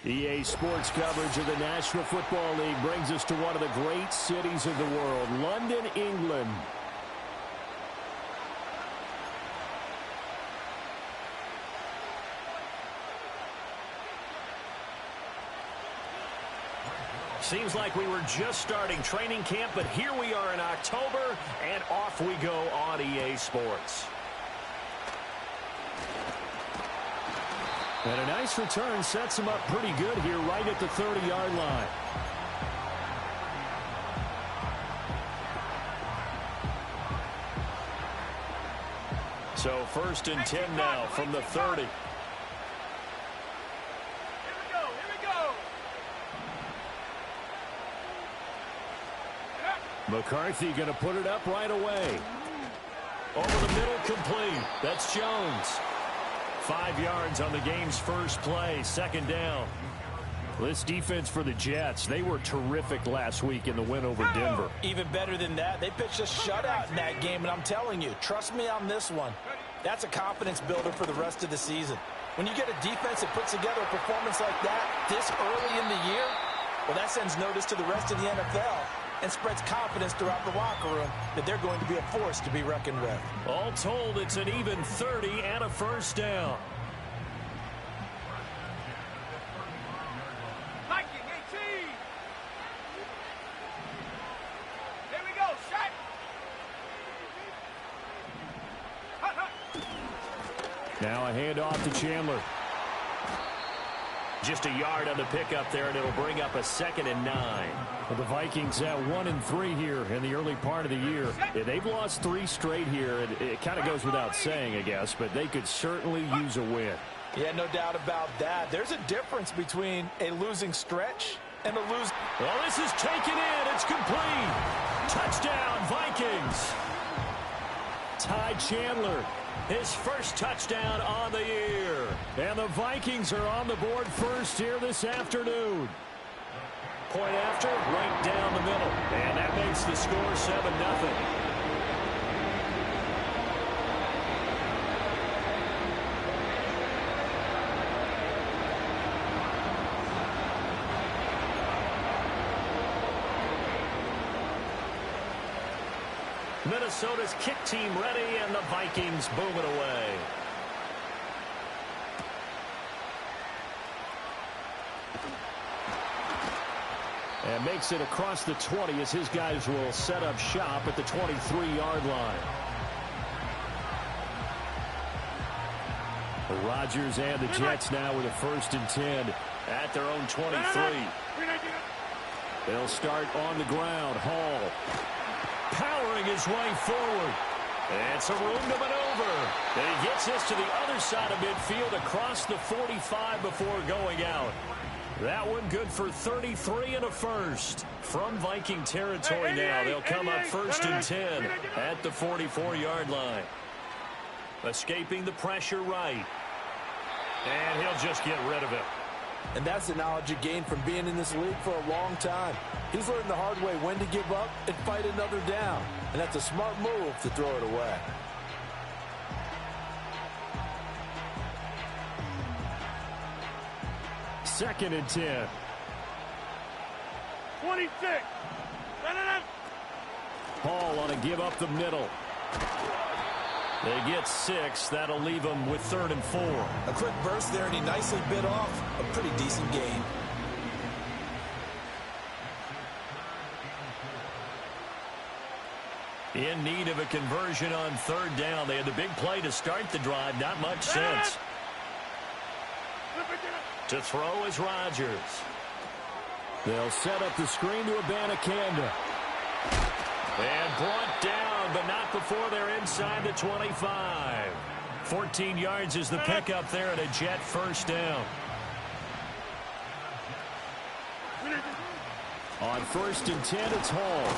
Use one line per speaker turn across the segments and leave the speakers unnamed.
EA Sports coverage of the National Football League brings us to one of the great cities of the world, London, England. Seems like we were just starting training camp, but here we are in October, and off we go on EA Sports. And a nice return sets him up pretty good here right at the 30-yard line. So 1st and 10 now from the 30. McCarthy going to put it up right away. Over the middle, complete. That's Jones. 5 yards on the game's first play, 2nd down. This defense for the Jets, they were terrific last week in the win over Denver.
Even better than that, they pitched a shutout in that game, and I'm telling you, trust me on this one. That's a confidence builder for the rest of the season. When you get a defense that puts together a performance like that this early in the year, well, that sends notice to the rest of the NFL and spreads confidence throughout the locker room that they're going to be a force to be reckoned with.
All told, it's an even 30 and a 1st down.
Viking 18. Here we go, shot.
Now a handoff to Chandler. Just a yard on the pickup there, and it'll bring up a 2nd and 9. Well, the Vikings at 1-3 here in the early part of the year. Yeah, they've lost 3 straight here. It kind of goes without saying, I guess, but they could certainly use a win.
Yeah, no doubt about that. There's a difference between a losing stretch and a losing.
Well, this is taken in. It's complete. Touchdown, Vikings. Ty Chandler, his first touchdown on the year. And the Vikings are on the board first here this afternoon. Point after, right down the middle. And that makes the score 7-0. Minnesota's kick team ready, and the Vikings boom it away. And makes it across the 20 as his guys will set up shop at the 23-yard line. The Rodgers and the Jets now with a 1st and 10 at their own 23. They'll start on the ground. Hall powering his way forward. And some room to maneuver. And he gets this to the other side of midfield across the 45 before going out. That one good for 33 and a 1st. From Viking territory now, they'll come up 1st and 10 at the 44-yard line. Escaping the pressure right. And he'll just get rid of it.
And that's the knowledge he gained from being in this league for a long time. He's learned the hard way when to give up and fight another down. And that's a smart move to throw it away.
Second and 10.
26.
Hall on a give up the middle. They get 6. That'll leave them with 3rd and 4.
A quick burst there, and he nicely bit off a pretty decent gain.
In need of a conversion on 3rd down. They had the big play to start the drive. Not much sense. To throw is Rodgers. They'll set up the screen to Abanikanda. And brought down, but not before they're inside the 25. 14 yards is the pickup there, and a Jet 1st down. On 1st and 10, it's Hall.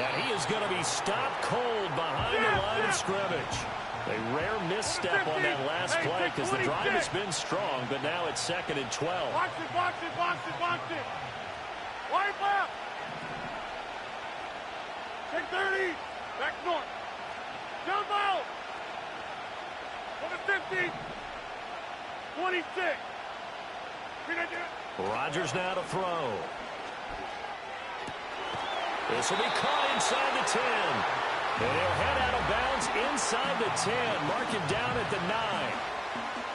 And he is going to be stopped cold behind the line of scrimmage. A rare misstep on that last play because the drive has been strong, but now it's 2nd and 12.
Box it, box it, box it, box it. Wipe up. Take 30. Back north. Jump out. Over 50. 26.
Rodgers now to throw. This will be caught inside the 10. And he'll head out of bounds inside the 10. Mark him down at the 9.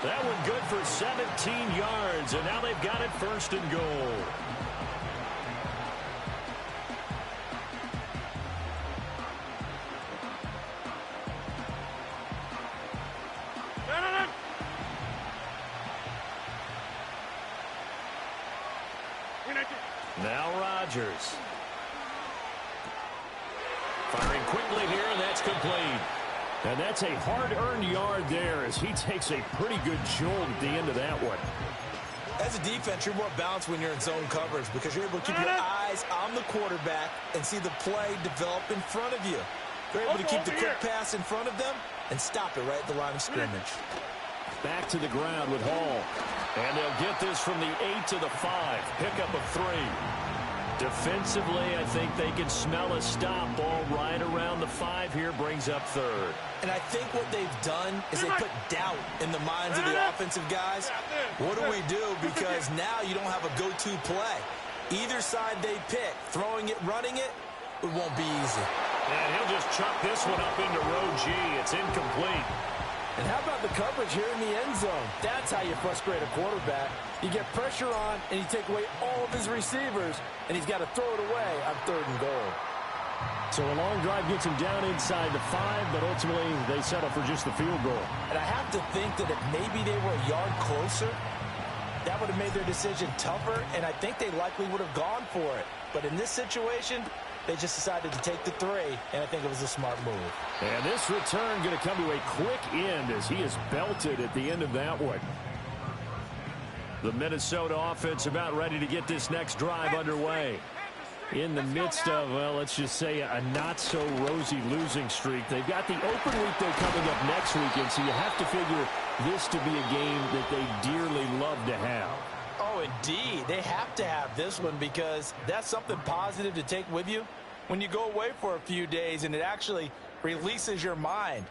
That one good for 17 yards. And now they've got it first and goal. Now Rodgers. Firing quickly here, and that's complete. And that's a hard-earned yard there as he takes a pretty good jolt at the end of that one.
As a defense, you're more balanced when you're in zone coverage because you're able to keep your eyes on the quarterback and see the play develop in front of you. They're able to keep the quick pass in front of them and stop it right at the line of scrimmage.
Back to the ground with Hall. And they'll get this from the 8 to the 5. Pickup of 3. Defensively, I think they can smell a stop. Ball right around the 5 here, brings up 3rd.
And I think what they've done is they put doubt in the minds of the offensive guys. What do we do? Because now you don't have a go-to play. Either side they pick, throwing it, running it, it won't be easy.
And he'll just chuck this one up into row G. It's incomplete.
And how about the coverage here in the end zone? That's how you frustrate a quarterback. You get pressure on, and you take away all of his receivers, and he's got to throw it away on 3rd and goal.
So a long drive gets him down inside the 5, but ultimately they settle for just the field goal.
And I have to think that if maybe they were a yard closer, that would have made their decision tougher, and I think they likely would have gone for it. But in this situation, they just decided to take the 3, and I think it was a smart move.
And this return going to come to a quick end as he is belted at the end of that one. The Minnesota offense about ready to get this next drive underway. In the midst of, well, let's just say a not-so-rosy losing streak. They've got the open week, though, coming up next weekend, so you have to figure this to be a game that they dearly love to have.
Oh, indeed. They have to have this one because that's something positive to take with you when you go away for a few days, and it actually releases your mind.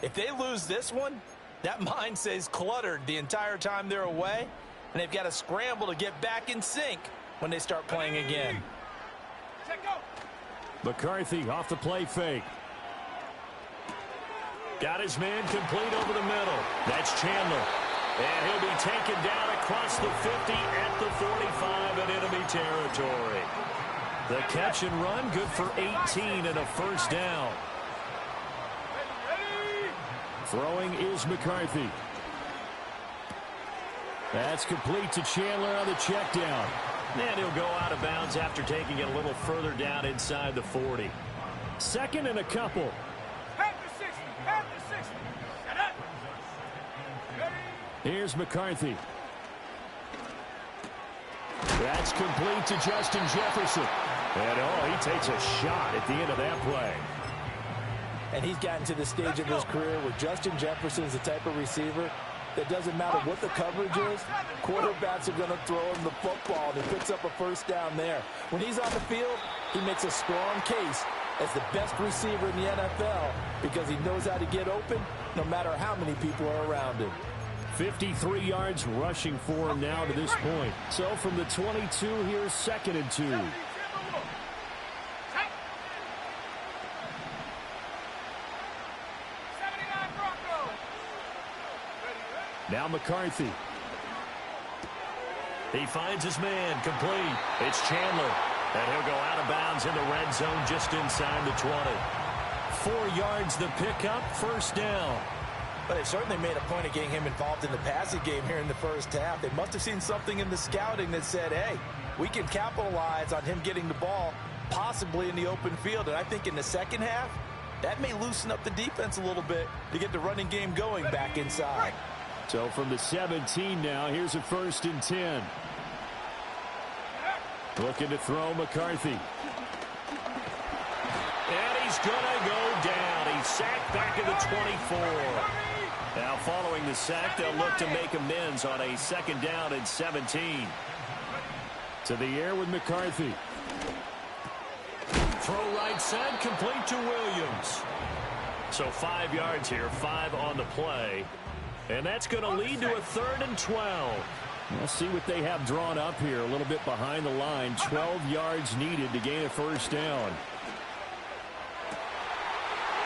If they lose this one, that mind stays cluttered the entire time they're away, and they've got to scramble to get back in sync when they start playing again.
McCarthy off the play fake. Got his man complete over the middle. That's Chandler. And he'll be taken down across the 50 at the 45 in enemy territory. The catch and run, good for 18 and a first down. Throwing is McCarthy. That's complete to Chandler on the check down. And he'll go out of bounds after taking it a little further down inside the 40. 2nd and a couple. Here's McCarthy. That's complete to Justin Jefferson. And, oh, he takes a shot at the end of that play.
And he's gotten to the stage of his career where Justin Jefferson is the type of receiver that doesn't matter what the coverage is, quarterbacks are going to throw him the football, and he picks up a first down there. When he's on the field, he makes a strong case as the best receiver in the NFL because he knows how to get open no matter how many people are around him.
53 yards rushing for him now to this point. So from the 22, here's 2nd and 2. Now McCarthy. He finds his man complete. It's Chandler. And he'll go out of bounds in the red zone just inside the 20. 4 yards the pickup, first down.
But they certainly made a point of getting him involved in the passing game here in the first half. They must have seen something in the scouting that said, hey, we can capitalize on him getting the ball, possibly in the open field. And I think in the second half, that may loosen up the defense a little bit to get the running game going back inside.
So from the 17 now, here's a 1st and 10. Looking to throw McCarthy. And he's going to go down. He's sacked back at the 24. Now following the sack, they'll look to make amends on a 2nd down and 17. To the air with McCarthy. Throw right side, complete to Williams. So 5 yards here, 5 on the play. And that's going to lead to a 3rd and 12. We'll see what they have drawn up here. A little bit behind the line. 12 yards needed to gain a first down.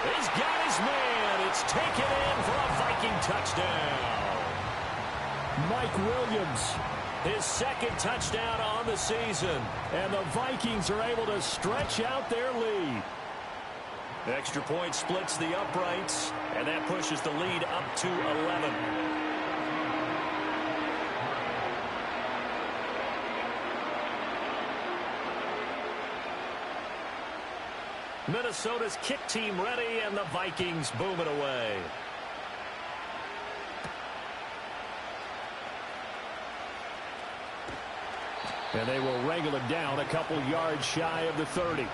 He's got his man. It's taken in for a Viking touchdown. Mike Williams, his second touchdown on the season. And the Vikings are able to stretch out their lead. Extra point splits the uprights, and that pushes the lead up to 11. Minnesota's kick team ready, and the Vikings boom it away. And they will wrangle it down a couple yards shy of the 30.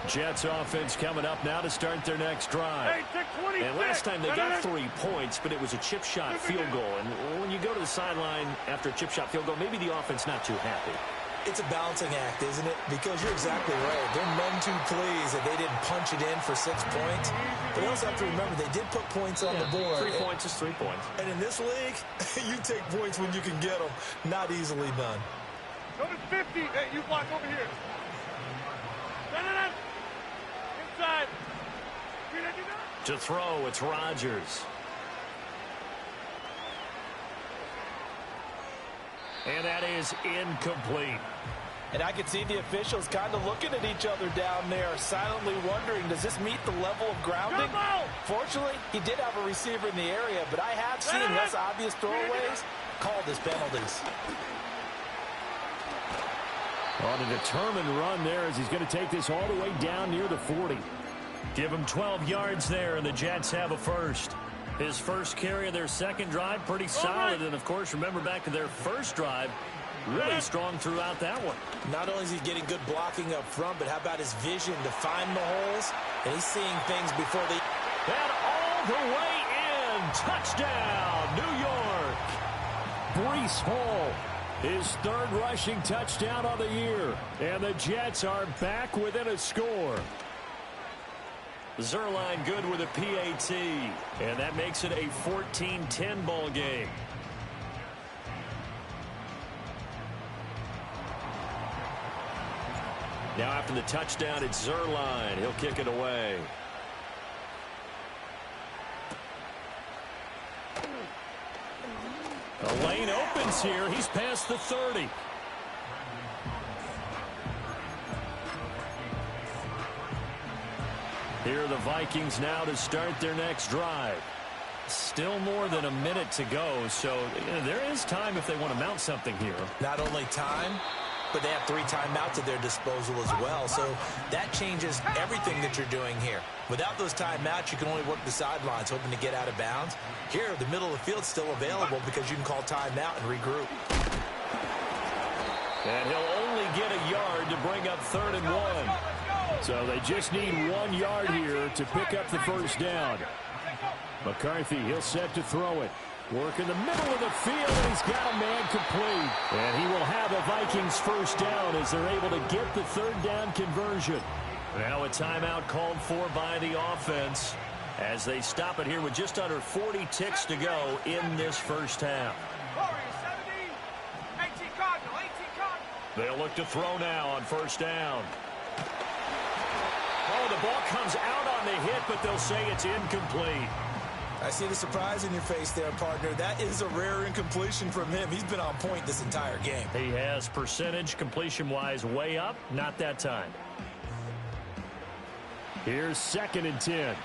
Jets offense coming up now to start their next drive. And last time they got 3 points, but it was a chip shot field goal. And when you go to the sideline after a chip shot field goal, maybe the offense not too happy.
It's a balancing act, isn't it? Because you're exactly right. They're none too pleased that they didn't punch it in for 6 points. But they also have to remember they did put points on the board.
3 points is 3 points.
And in this league, you take points when you can get them. Not easily done.
Go to 50. Hey, you block over here. Inside.
To throw, it's Rodgers. And that is incomplete.
And I can see the officials kind of looking at each other down there, silently wondering, does this meet the level of grounding? Fortunately, he did have a receiver in the area, but I have seen less obvious throwaways called as penalties.
On a determined run there as he's going to take this all the way down near the 40. Give him 12 yards there, and the Jets have a first. His first carry of their second drive, pretty solid. And, of course, remember back to their first drive, really strong throughout that one.
Not only is he getting good blocking up front, but how about his vision to find the holes? And he's seeing things before they...
And all the way in. Touchdown, New York. Breece Hall, his third rushing touchdown on the year. And the Jets are back within a score. Zerline good with a PAT, and that makes it a 14-10 ball game. Now after the touchdown, it's Zerline. He'll kick it away. The lane opens here. He's past the 30. Here are the Vikings now to start their next drive. Still more than a minute to go, so there is time if they want to mount something here.
Not only time, but they have 3 timeouts at their disposal as well, so that changes everything that you're doing here. Without those timeouts, you can only work the sidelines, hoping to get out of bounds. Here, the middle of the field is still available because you can call timeout and regroup.
And he'll only get a yard to bring up 3rd and 1. So they just need 1 yard here to pick up the first down. McCarthy, he'll set to throw it. Work in the middle of the field, and he's got a man complete. And he will have a Vikings first down as they're able to get the 3rd down conversion. Now a timeout called for by the offense as they stop it here with just under 40 ticks to go in this first half. They'll look to throw now on first down. Oh, the ball comes out on the hit, but they'll say it's incomplete.
I see the surprise in your face there, partner. That is a rare incompletion from him. He's been on point this entire game.
He has percentage completion-wise way up. Not that time. Here's 2nd and 10.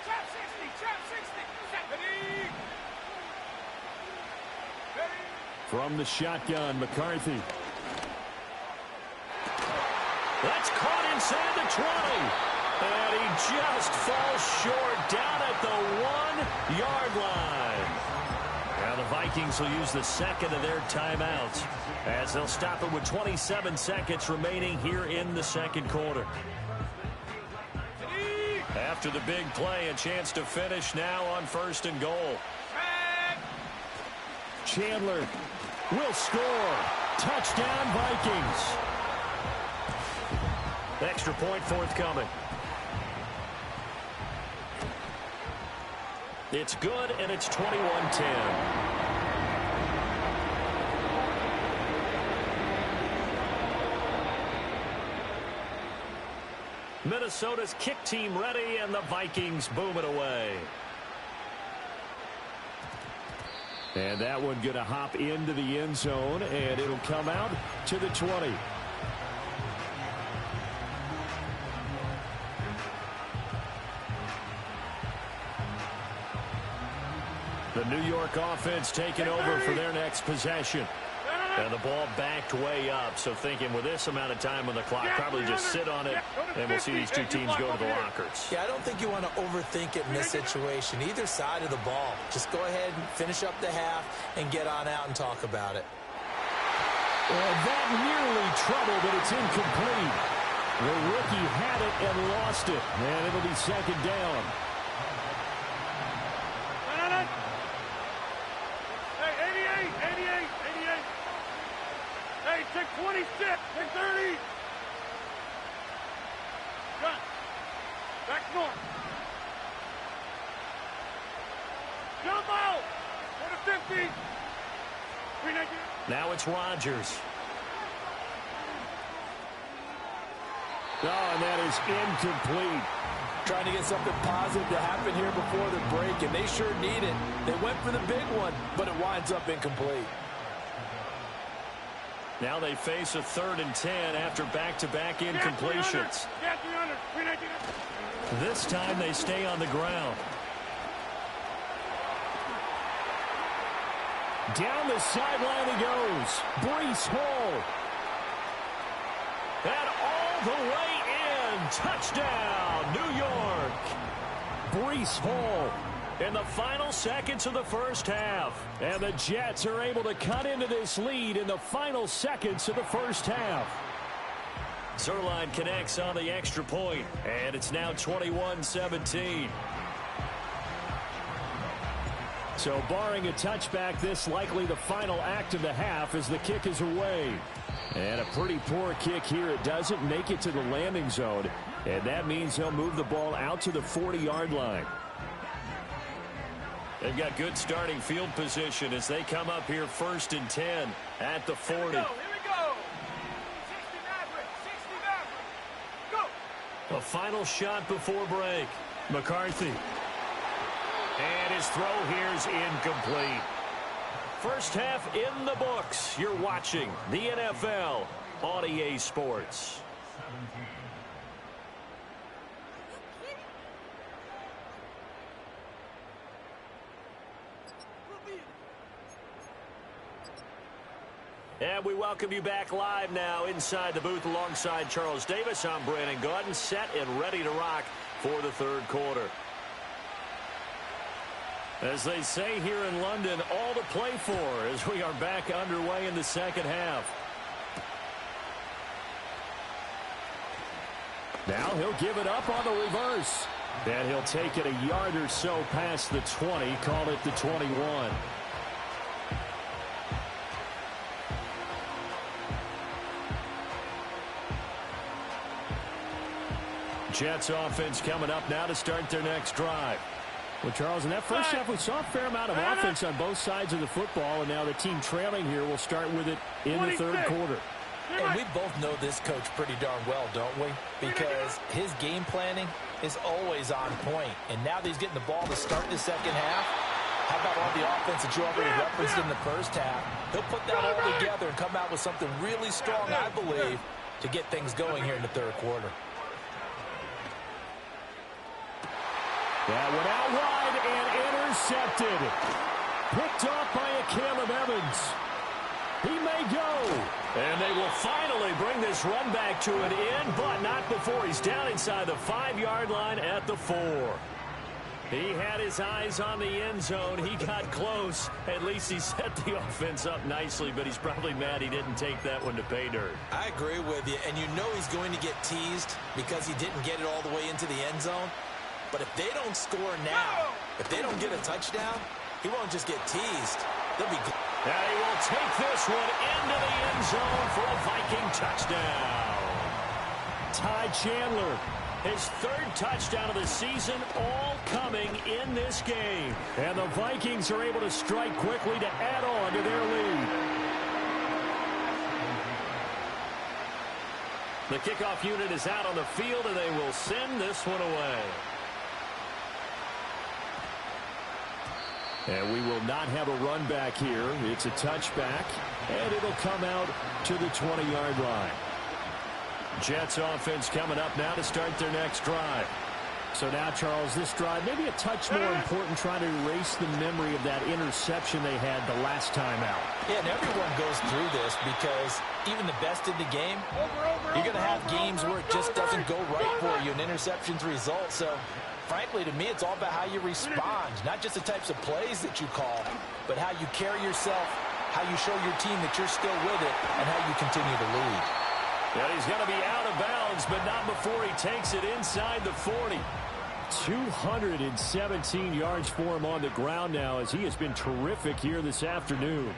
Trap 60.
From the shotgun, McCarthy. That's caught inside the 20. And he just falls short down at the 1-yard line. Now the Vikings will use the second of their timeouts as they'll stop it with 27 seconds remaining here in the second quarter. After the big play, a chance to finish now on 1st and goal. Chandler will score. Touchdown, Vikings. Extra point forthcoming. It's good, and it's 21-10. Minnesota's kick team ready, and the Vikings boom it away. And that one going to hop into the end zone, and it'll come out to the 20. The New York offense taking over for their next possession. And the ball backed way up, so thinking with this amount of time on the clock, probably just sit on it, and we'll see these two teams go to the lockers.
Yeah, I don't think you want to overthink it in this situation. Either side of the ball. Just go ahead and finish up the half and get on out and talk about it.
Well, that nearly trouble, but it's incomplete. The rookie had it and lost it, and it'll be second down.
Take 26, take 30. Gun. Back north. Jump out. Go to 50.
Now it's Rodgers. Oh, and that is incomplete.
Trying to get something positive to happen here before the break, and they sure need it. They went for the big one, but it winds up incomplete.
Now they face a 3rd and 10 after back-to-back incompletions. This time they stay on the ground. Down the sideline he goes. Breece Hall. And all the way in. Touchdown, New York. Breece Hall. In the final seconds of the first half. And the Jets are able to cut into this lead in the final seconds of the first half. Zerline connects on the extra point, and it's now 21-17. So barring a touchback, this likely the final act of the half as the kick is away. And a pretty poor kick here. It doesn't make it to the landing zone, and that means they'll move the ball out to the 40-yard line. They've got good starting field position as they come up here 1st and 10 at the 40. Here we go. 69, 69. Go. A final shot before break. McCarthy. And his throw here's incomplete. First half in the books. You're watching the NFL on EA Sports. And we welcome you back live now inside the booth alongside Charles Davis. I'm Brandon Gaudin, set and ready to rock for the 3rd quarter. As they say here in London, all to play for as we are back underway in the second half. Now he'll give it up on the reverse. And he'll take it a yard or so past the 20, call it the 21. Jets offense coming up now to start their next drive. Well, Charles, in that first half, we saw a fair amount of offense on both sides of the football, and now the team trailing here will start with it in the 3rd quarter.
And we both know this coach pretty darn well, don't we? Because his game planning is always on point. And now that he's getting the ball to start the second half, how about all the offense that you already referenced in the first half? He'll put that all together and come out with something really strong, I believe, to get things going here in the 3rd quarter.
That went out wide and intercepted. Picked off by a Caleb Evans. He may go. And they will finally bring this run back to an end, but not before he's down inside the 5-yard line at the 4. He had his eyes on the end zone. He got close. At least he set the offense up nicely, but he's probably mad he didn't take that one to pay dirt.
I agree with you, and you know he's going to get teased because he didn't get it all the way into the end zone. But if they don't score now, if they don't get a touchdown, he won't just get teased. They'll be
And he will take this one into the end zone for a Viking touchdown. Ty Chandler, his third touchdown of the season, all coming in this game. And the Vikings are able to strike quickly to add on to their lead. The kickoff unit is out on the field, and they will send this one away. And we will not have a run back here. It's a touchback, and it'll come out to the 20-yard line. Jets offense coming up now to start their next drive. So now, Charles, this drive maybe a touch more important, trying to erase the memory of that interception they had the last time out.
Yeah, and everyone goes through this because even the best in the game, you're going to have games where it just doesn't go right for you, and interceptions result. So, frankly, to me, it's all about how you respond, not just the types of plays that you call, but how you carry yourself, how you show your team that you're still with it, and how you continue to lead.
And he's going to be out of bounds, but not before he takes it inside the 40. 217 yards for him on the ground now, as he has been terrific here this afternoon.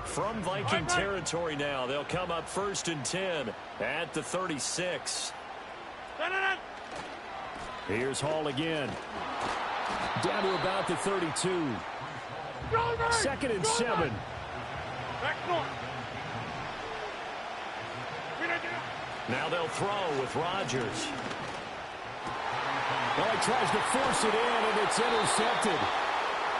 From Viking territory now, they'll come up 1st and 10 at the 36. Here's Hall again. Down to about the 32. 2nd and 7. Now they'll throw with Rodgers. Well, he tries to force it in, and it's intercepted.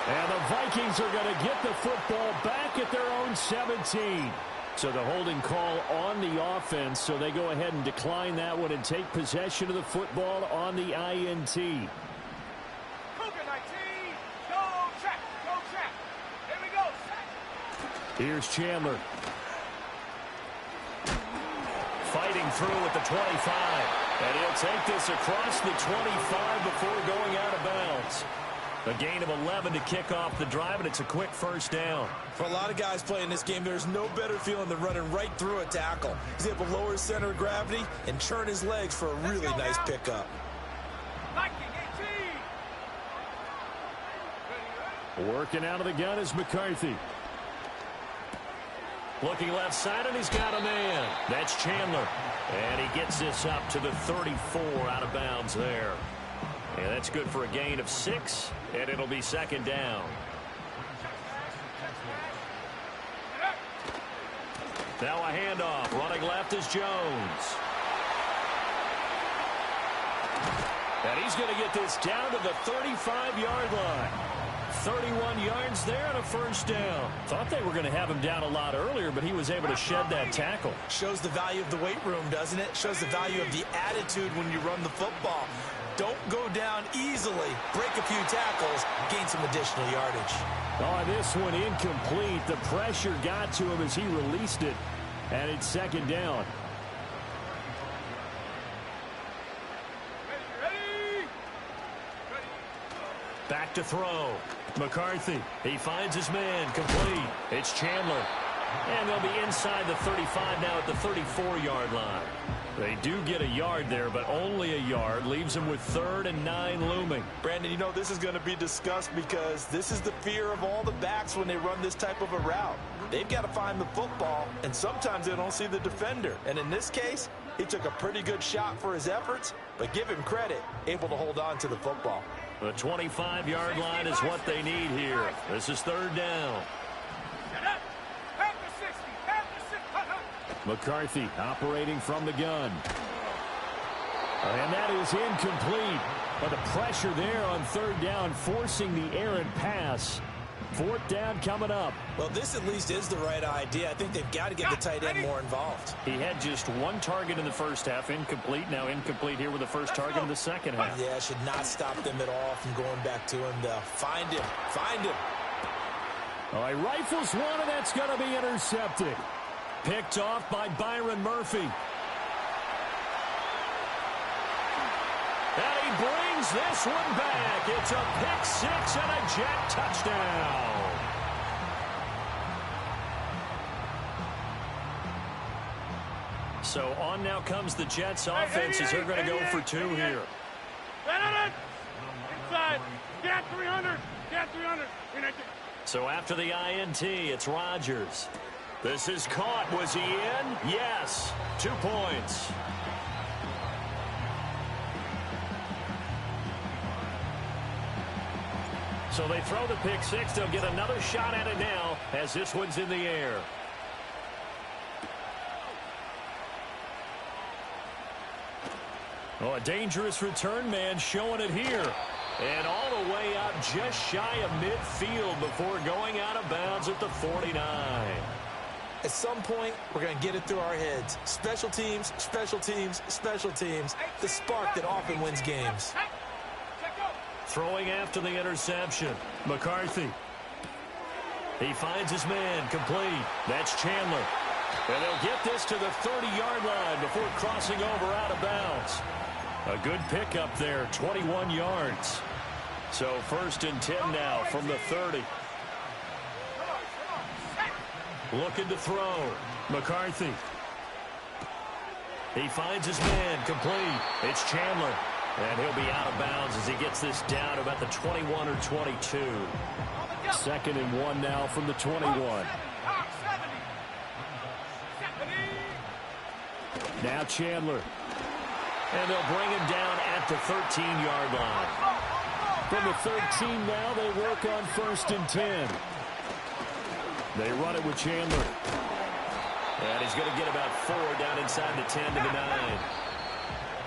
And the Vikings are going to get the football back at their own 17. So the holding call on the offense, so they go ahead and decline that one and take possession of the football on the INT. Here's Chandler. Fighting through at the 25. And he'll take this across the 25 before going out of bounds. A gain of 11 to kick off the drive, and it's a quick first down.
For a lot of guys playing this game, there's no better feeling than running right through a tackle. He's able to lower his center of gravity and churn his legs for a really nice pickup.
Working out of the gun is McCarthy. Looking left side, and he's got a man. That's Chandler. And he gets this up to the 34 out of bounds there. And that's good for a gain of 6, and it'll be 2nd down. Now a handoff. Running left is Jones. And he's going to get this down to the 35-yard line. 31 yards there and a first down. Thought they were going to have him down a lot earlier, but he was able to shed that tackle.
Shows the value of the weight room, doesn't it? Shows the value of the attitude when you run the football. Don't go down easily. Break a few tackles. Gain some additional yardage.
Oh, this one incomplete. The pressure got to him as he released it. And it's 2nd down. Back to throw. McCarthy. He finds his man. Complete. It's Chandler. And they'll be inside the 35 now at the 34-yard line. They do get a yard there, but only a yard. Leaves them with 3rd and 9 looming.
Brandon, you know this is going to be discussed because this is the fear of all the backs when they run this type of a route. They've got to find the football, and sometimes they don't see the defender. And in this case, he took a pretty good shot for his efforts, but give him credit, able to hold on to the football.
The 25-yard line is what they need here. This is 3rd down. McCarthy operating from the gun. And that is incomplete. But the pressure there on 3rd down, forcing the errant pass. 4th down coming up.
Well, this at least is the right idea. I think they've got to get the tight end more involved.
He had just 1 target in the first half, incomplete. Now incomplete here with the first target in the second half.
Yeah, should not stop them at all from going back to him. Find him. Find him.
All right, rifles one, and that's going to be intercepted. Picked off by Byron Murphy. And he brings this one back. It's a pick 6 and a Jet touchdown. So on now comes the Jets offense as they're going to go for 2 here.
Inside. Get 300. Get 300.
So after the INT, it's Rodgers. This is caught. Was he in? Yes. 2 points. So they throw the pick six. They'll get another shot at it now as this one's in the air. Oh, a dangerous return man showing it here. And all the way out just shy of midfield before going out of bounds at the 49.
At some point, we're going to get it through our heads. Special teams, special teams, special teams. The spark that often wins games.
Throwing after the interception. McCarthy. He finds his man complete. That's Chandler. And they'll get this to the 30-yard line before crossing over out of bounds. A good pickup there, 21 yards. So 1st and 10 now from the 30. Looking to throw. McCarthy. He finds his man complete. It's Chandler. And he'll be out of bounds as he gets this down to about the 21 or 22. 2nd and 1 now from the 21. Now Chandler. And they'll bring him down at the 13-yard line. From the 13 now, they work on 1st and 10. They run it with Chandler. And he's going to get about 4 down inside the 10 to the 9.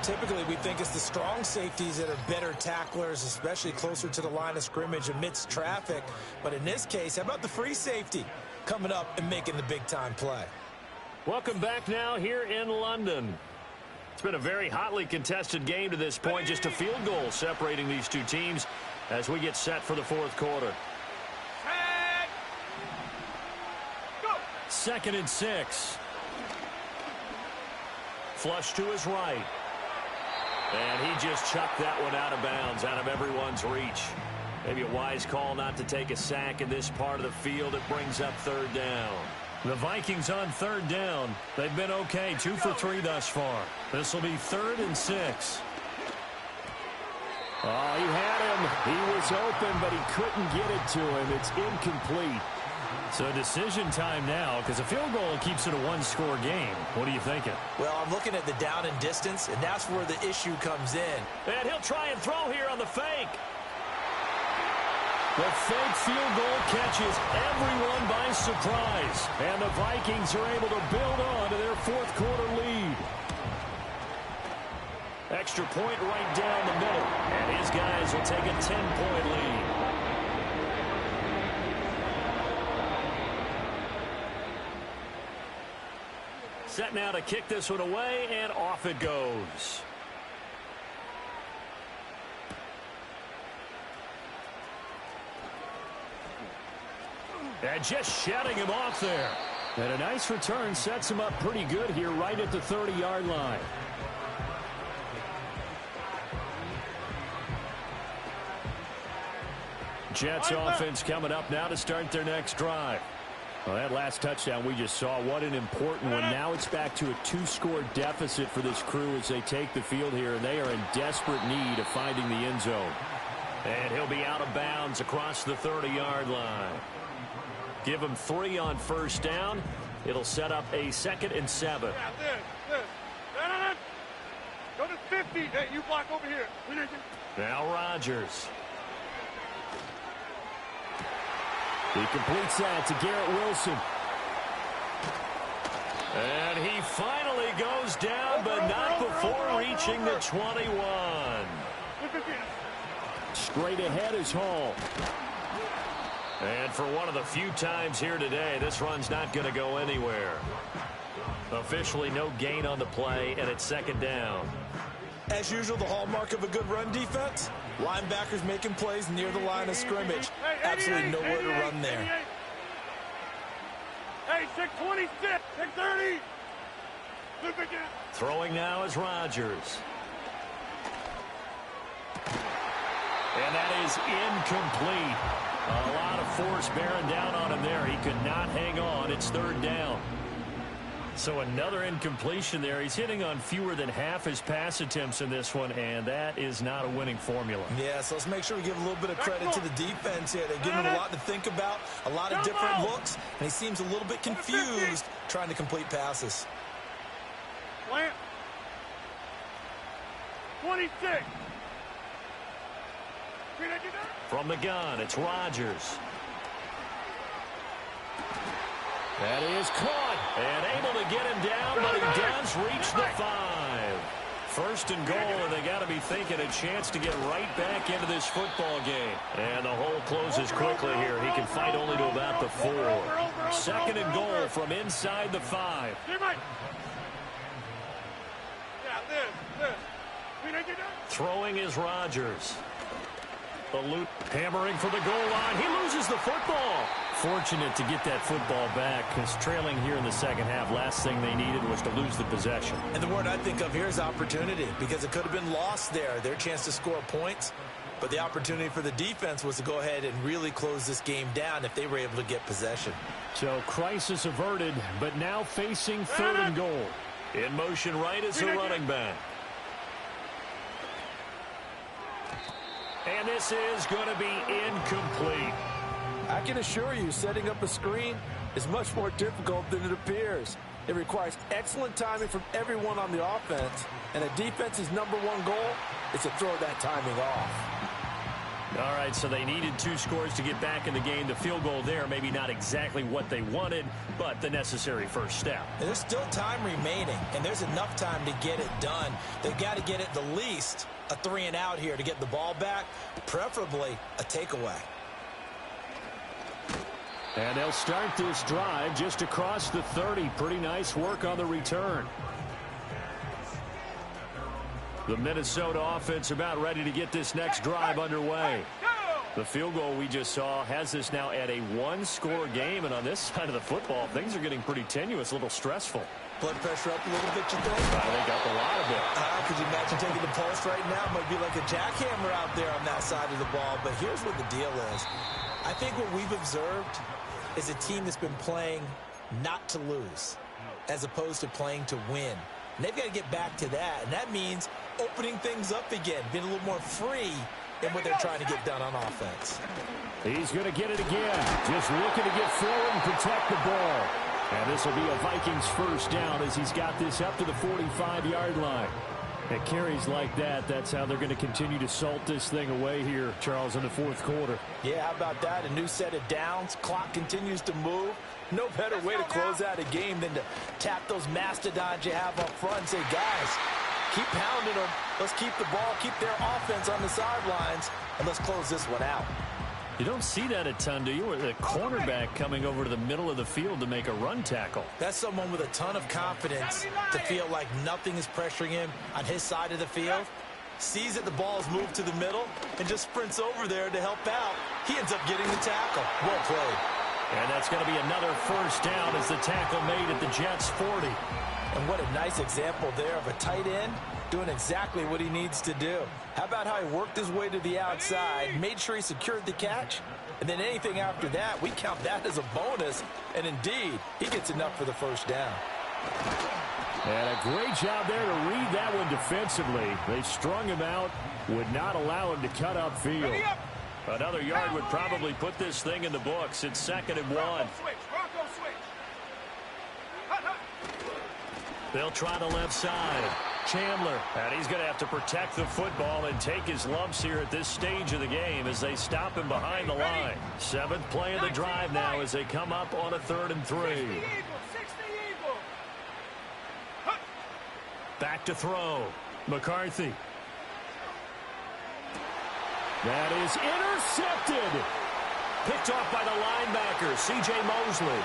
Typically, we think it's the strong safeties that are better tacklers, especially closer to the line of scrimmage amidst traffic. But in this case, how about the free safety coming up and making the big-time play?
Welcome back now here in London. It's been a very hotly contested game to this point. Just a field goal separating these two teams as we get set for the 4th quarter. 2nd and 6. Flush to his right. And he just chucked that one out of bounds, out of everyone's reach. Maybe a wise call not to take a sack in this part of the field. It brings up 3rd down. The Vikings on 3rd down. They've been okay, 2 for 3 thus far. This will be 3rd and 6. Oh, he had him. He was open, but he couldn't get it to him. It's incomplete. So decision time now, because a field goal keeps it a 1-score game. What are you thinking?
Well, I'm looking at the down and distance, and that's where the issue comes in.
And he'll try and throw here on the fake. The fake field goal catches everyone by surprise. And the Vikings are able to build on to their 4th quarter lead. Extra point right down the middle. And his guys will take a 10-point lead. Set now to kick this one away, and off it goes. And just shutting him off there. And a nice return sets him up pretty good here right at the 30-yard line. Jets offense coming up now to start their next drive. Well, that last touchdown we just saw, what an important one. Now it's back to a 2-score deficit for this crew as they take the field here, and they are in desperate need of finding the end zone. And he'll be out of bounds across the 30-yard line. Give him 3 on 1st down. It'll set up a 2nd and 7.
Go to 50. Hey, you block over here.
Now Rodgers. He completes that to Garrett Wilson. And he finally goes down, but not before reaching the 21. Straight ahead is Hall. And for one of the few times here today, this run's not going to go anywhere. Officially no gain on the play, and it's 2nd down.
As usual, the hallmark of a good run defense, linebackers making plays near the line of scrimmage. Absolutely nowhere to run there.
Hey, 626, 630.
Throwing now is Rodgers. And that is incomplete. A lot of force bearing down on him there. He could not hang on. It's 3rd down. So another incompletion there. He's hitting on fewer than half his pass attempts in this one, and that is not a winning formula.
Yeah, so let's make sure we give a little bit of credit to the defense here. They're giving him a lot to think about, a lot of different looks, and he seems a little bit confused trying to complete passes.
26.
From the gun, it's Rodgers. That is caught and able to get him down, but he does reach the 5. First and goal, and they got to be thinking a chance to get right back into this football game. And the hole closes quickly here. He can fight only to about the 4. Second and goal from inside the 5. Throwing is Rodgers. The loop hammering for the goal line. He loses the football. Fortunate to get that football back, because trailing here in the second half, last thing they needed was to lose the possession.
And the word I think of here is opportunity, because it could have been lost there. Their chance to score points, but the opportunity for the defense was to go ahead and really close this game down if they were able to get possession.
So crisis averted, but now facing third and goal. In motion right is the running back. And this is going to be incomplete.
I can assure you, setting up a screen is much more difficult than it appears. It requires excellent timing from everyone on the offense, and a defense's #1 goal is to throw that timing off.
All right, so they needed 2 scores to get back in the game. The field goal there, maybe not exactly what they wanted, but the necessary first step.
And there's still time remaining, and there's enough time to get it done. They've got to get it the least a 3-and-out here to get the ball back, preferably a takeaway.
And they'll start this drive just across the 30. Pretty nice work on the return. The Minnesota offense about ready to get this next drive underway. The field goal we just saw has this now at a 1-score game, and on this side of the football, things are getting pretty tenuous, a little stressful.
Blood pressure up a little bit, you think?
I think up a lot of it.
Could you imagine taking the pulse right now? It might be like a jackhammer out there on that side of the ball, but here's what the deal is. I think what we've observed is a team that's been playing not to lose as opposed to playing to win. And they've got to get back to that, and that means opening things up again, being a little more free in what they're trying to get done on offense.
He's going to get it again. Just looking to get forward and protect the ball. And this will be a Vikings first down as he's got this up to the 45-yard line. At carries like that, that's how they're going to continue to salt this thing away here, Charles, in the fourth quarter.
Yeah, how about that? A new set of downs. Clock continues to move. No better way to close out a game than to tap those mastodons you have up front and say, guys, keep pounding them. Let's keep the ball, keep their offense on the sidelines, and let's close this one out.
You don't see that a ton, do you? Or the cornerback coming over to the middle of the field to make a run tackle.
That's someone with a ton of confidence to feel like nothing is pressuring him on his side of the field. Sees that the ball's moved to the middle and just sprints over there to help out. He ends up getting the tackle. Well played.
And that's going to be another first down as the tackle made at the Jets' 40.
And what a nice example there of a tight end doing exactly what he needs to do. How about how he worked his way to the outside, made sure he secured the catch, and then anything after that, we count that as a bonus. And indeed, he gets enough for the first down.
And a great job there to read that one defensively. They strung him out, would not allow him to cut upfield. Another yard would probably put this thing in the books. It's 2nd and 1. They'll try the left side. Chandler, and he's going to have to protect the football and take his lumps here at this stage of the game as they stop him behind the line. 7th play of the drive now as they come up on a 3rd and 3. Back to throw. McCarthy. That is intercepted. Picked off by the linebacker, C.J. Mosley.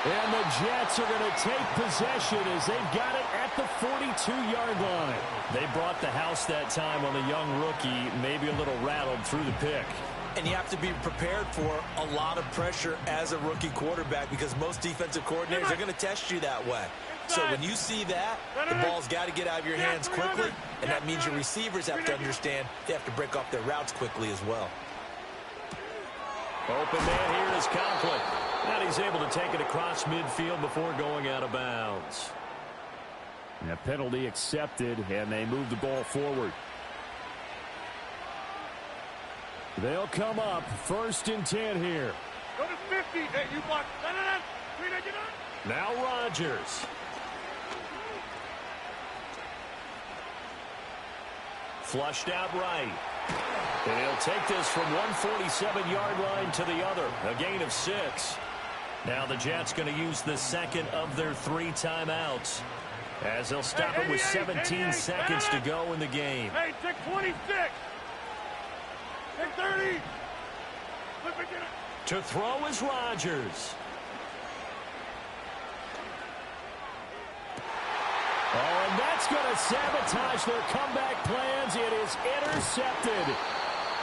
And the Jets are going to take possession as they've got it at the 42-yard line. They brought the house that time on the young rookie, maybe a little rattled through the pick.
And you have to be prepared for a lot of pressure as a rookie quarterback because most defensive coordinators are going to test you that way. So when you see that, the ball's got to get out of your hands quickly, and that means your receivers have to understand they have to break off their routes quickly as well.
Open man here is Conklin. And he's able to take it across midfield before going out of bounds.
And a penalty accepted, and they move the ball forward. They'll come up 1st and 10 here.
Go to 50. Hey, you block.
Now Rodgers. Flushed out right. And he'll take this from 147-yard line to the other. A gain of 6. Now the Jets going to use the second of their 3 timeouts, as they'll stop it with 17 seconds to go in the game.
Hey, take 26. Take 30.
To throw is Rodgers. Oh, and that's going to sabotage their comeback plans. It is intercepted.